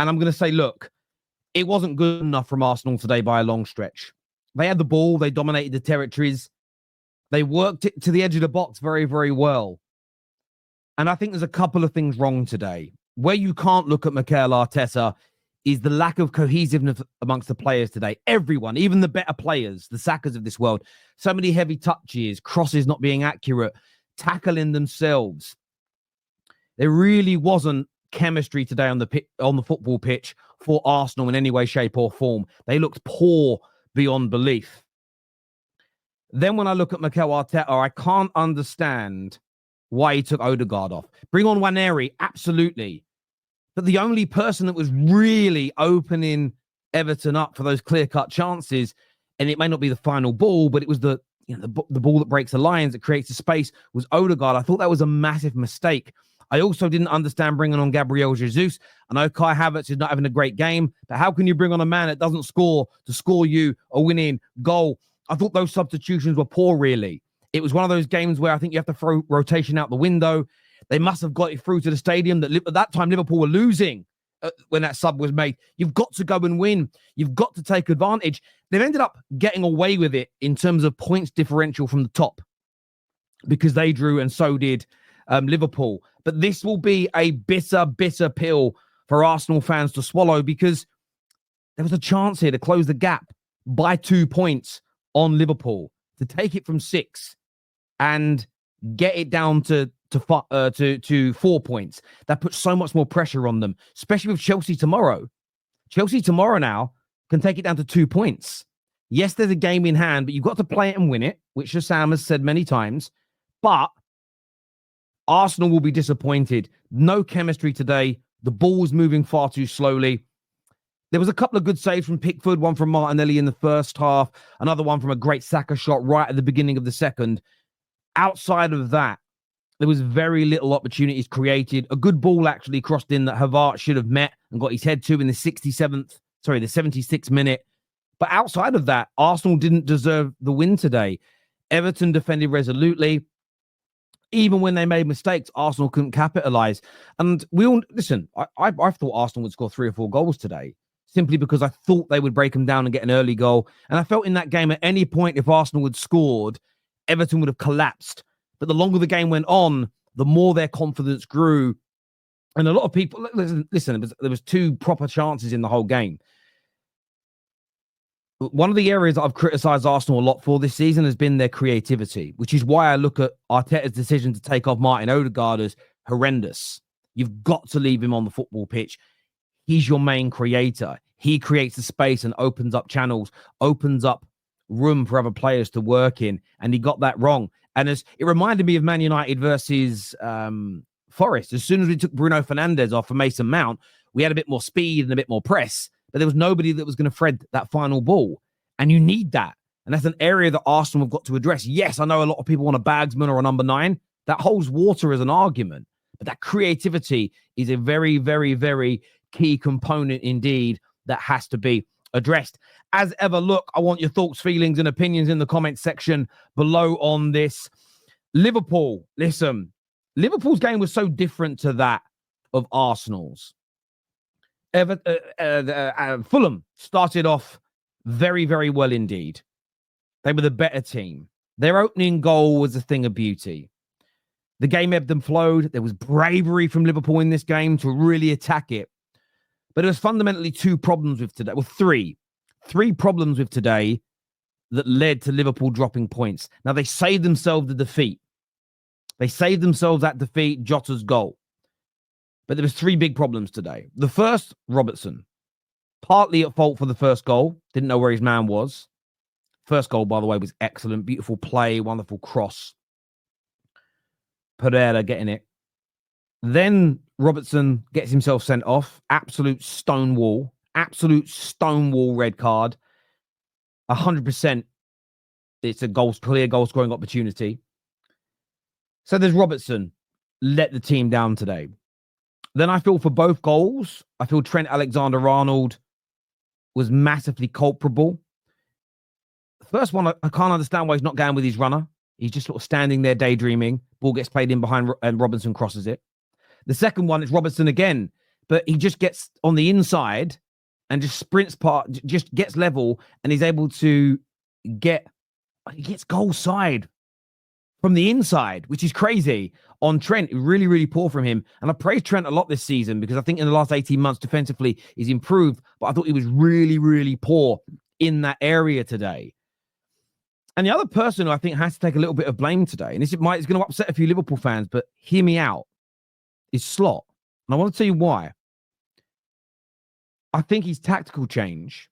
And I'm going to say, look, it wasn't good enough from Arsenal today by a long stretch. They had the ball. They dominated the territories. They worked it to the edge of the box very, very well. And I think there's a couple of things wrong today. Where you can't look at Mikel Arteta is the lack of cohesiveness amongst the players today. Everyone, even the better players, the Sakas of this world, so many heavy touches, crosses not being accurate, tackling themselves. There really wasn't chemistry today on the football pitch for Arsenal in any way, shape, or form. They looked poor beyond belief. Then when I look at Mikel Arteta, I can't understand why he took Ødegaard off. Bring on Waneri, absolutely. But the only person that was really opening Everton up for those clear-cut chances, and it may not be the final ball, but it was the ball that breaks the lines, that creates a space, was Ødegaard. I thought that was a massive mistake. I also didn't understand bringing on Gabriel Jesus. I know Kai Havertz is not having a great game, but how can you bring on a man that doesn't score to score you a winning goal? I thought those substitutions were poor, really. It was one of those games where I think you have to throw rotation out the window. They must have got it through to the stadium. At that time, Liverpool were losing when that sub was made. You've got to go and win. You've got to take advantage. They've ended up getting away with it in terms of points differential from the top because they drew and so did Liverpool. But this will be a bitter, bitter pill for Arsenal fans to swallow because there was a chance here to close the gap by 2 points on Liverpool, to take it from 6 and get it down to 4 points. That puts so much more pressure on them, especially with Chelsea tomorrow. Chelsea tomorrow now can take it down to 2 points. Yes, there's a game in hand, but you've got to play it and win it, which Sam has said many times. But Arsenal will be disappointed. No chemistry today. The ball was moving far too slowly. There was a couple of good saves from Pickford, one from Martinelli in the first half, another one from a great Saka shot right at the beginning of the second. Outside of that, there was very little opportunities created. A good ball actually crossed in that Havertz should have met and got his head to in the 76th minute. But outside of that, Arsenal didn't deserve the win today. Everton defended resolutely. Even when they made mistakes, Arsenal couldn't capitalize. And we all, listen, I thought Arsenal would score 3 or 4 goals today, simply because I thought they would break them down and get an early goal. And I felt in that game at any point, if Arsenal had scored, Everton would have collapsed. But the longer the game went on, the more their confidence grew. And a lot of people, listen, there was 2 proper chances in the whole game. One of the areas that I've criticized Arsenal a lot for this season has been their creativity, which is why I look at Arteta's decision to take off Martin Ødegaard as horrendous. You've got to leave him on the football pitch. He's your main creator. He creates the space and opens up channels, opens up room for other players to work in, and he got that wrong. And it reminded me of Man United versus Forest. As soon as we took Bruno Fernandes off for Mason Mount, we had a bit more speed and a bit more press, but there was nobody that was going to thread that final ball. And you need that. And that's an area that Arsenal have got to address. Yes, I know a lot of people want a Bagsman or a number 9. That holds water as an argument. But that creativity is a very, very, very key component indeed that has to be addressed. As ever, look, I want your thoughts, feelings, and opinions in the comment section below on this. Liverpool, listen, Liverpool's game was so different to that of Arsenal's. Fulham started off very, very well indeed. They were the better team. Their opening goal was a thing of beauty. The game ebbed and flowed. There was bravery from Liverpool in this game to really attack it. But there was fundamentally 2 problems with today. Well, 3 problems with today that led to Liverpool dropping points. Now, they saved themselves the defeat. They saved themselves that defeat, Jota's goal. But there was 3 big problems today. The first, Robertson. Partly at fault for the first goal. Didn't know where his man was. First goal, by the way, was excellent. Beautiful play, wonderful cross. Pereira getting it. Then Robertson gets himself sent off. Absolute stonewall red card. 100%. It's a clear goal scoring opportunity. So there's Robertson. Let the team down today. Then I feel for both goals, I feel Trent Alexander-Arnold was massively culpable. The first one, I can't understand why he's not going with his runner. He's just sort of standing there daydreaming. Ball gets played in behind and Robinson crosses it. The second one is Robertson again. but he just gets on the inside and just sprints just gets level, and he's able to he gets goal side from the inside, which is crazy on Trent. Really, really poor from him. And I praise Trent a lot this season because I think in the last 18 months, defensively, he's improved. But I thought he was really, really poor in that area today. And the other person who I think has to take a little bit of blame today, and this is going to upset a few Liverpool fans, but hear me out, is Slot. And I want to tell you why. I think his tactical change,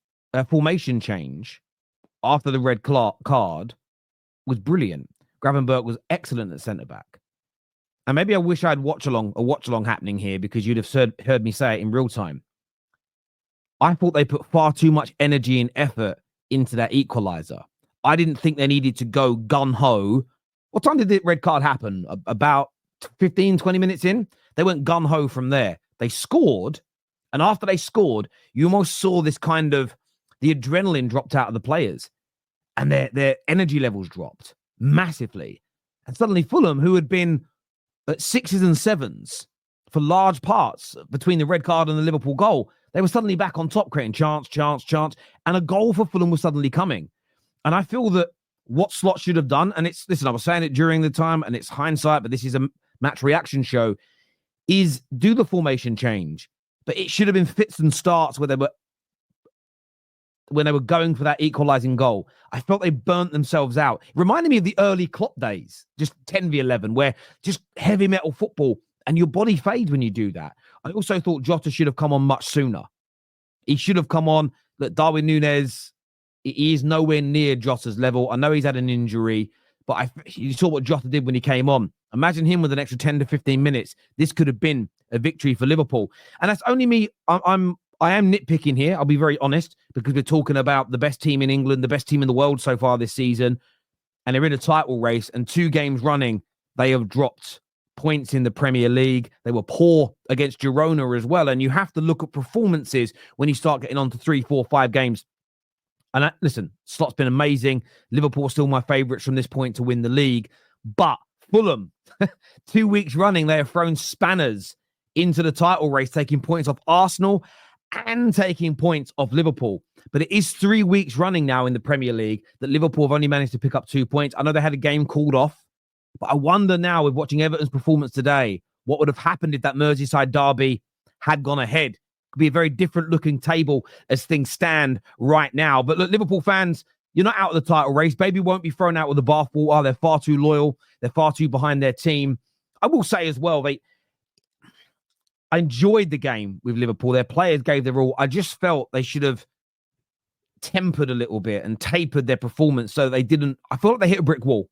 formation change, after the red card was brilliant. Gravenberch was excellent at centre-back. And maybe I wish I had a watch-along happening here because you'd have heard me say it in real time. I thought they put far too much energy and effort into that equaliser. I didn't think they needed to go gun-ho. What time did the red card happen? About 15, 20 minutes in? They went gun-ho from there. They scored, and after they scored, you almost saw this kind of, the adrenaline dropped out of the players, and their energy levels dropped massively. And suddenly Fulham, who had been at 6s and 7s for large parts between the red card and the Liverpool goal, they were suddenly back on top, creating chance, and a goal for Fulham was suddenly coming. And I feel that what Slot should have done, and I was saying it during the time, and it's hindsight, but this is a match reaction show, is do the formation change. But it should have been fits and starts when they were going for that equalising goal. I felt they burnt themselves out. It reminded me of the early Klopp days, just 10v11, where just heavy metal football, and your body fades when you do that. I also thought Jota should have come on much sooner. He should have come on. Look, Darwin Núñez, he is nowhere near Jota's level. I know he's had an injury, but you saw what Jota did when he came on. Imagine him with an extra 10 to 15 minutes. This could have been a victory for Liverpool. And that's only me. I am nitpicking here. I'll be very honest, because we're talking about the best team in England, the best team in the world so far this season, and they're in a title race, and 2 games running, they have dropped points in the Premier League. They were poor against Girona as well. And you have to look at performances when you start getting on to 3, 4, 5 games. And listen, Slot's been amazing. Liverpool are still my favourites from this point to win the league. But Fulham, 2 weeks running, they have thrown spanners into the title race, taking points off Arsenal and taking points off Liverpool. But it is 3 weeks running now in the Premier League that Liverpool have only managed to pick up 2 points. I know they had a game called off, but I wonder now, with watching Everton's performance today, what would have happened if that Merseyside derby had gone ahead. Could be a very different looking table as things stand right now. But look, Liverpool fans, you're not out of the title race. Baby won't be thrown out with the bathwater. They're far too loyal. They're far too behind their team. I will say as well, I enjoyed the game with Liverpool. Their players gave their all. I just felt they should have tempered a little bit and tapered their performance so they didn't. I felt like they hit a brick wall,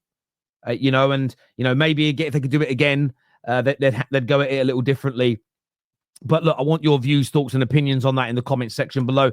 maybe if they could do it again, they'd go at it a little differently. But look, I want your views, thoughts, and opinions on that in the comments section below.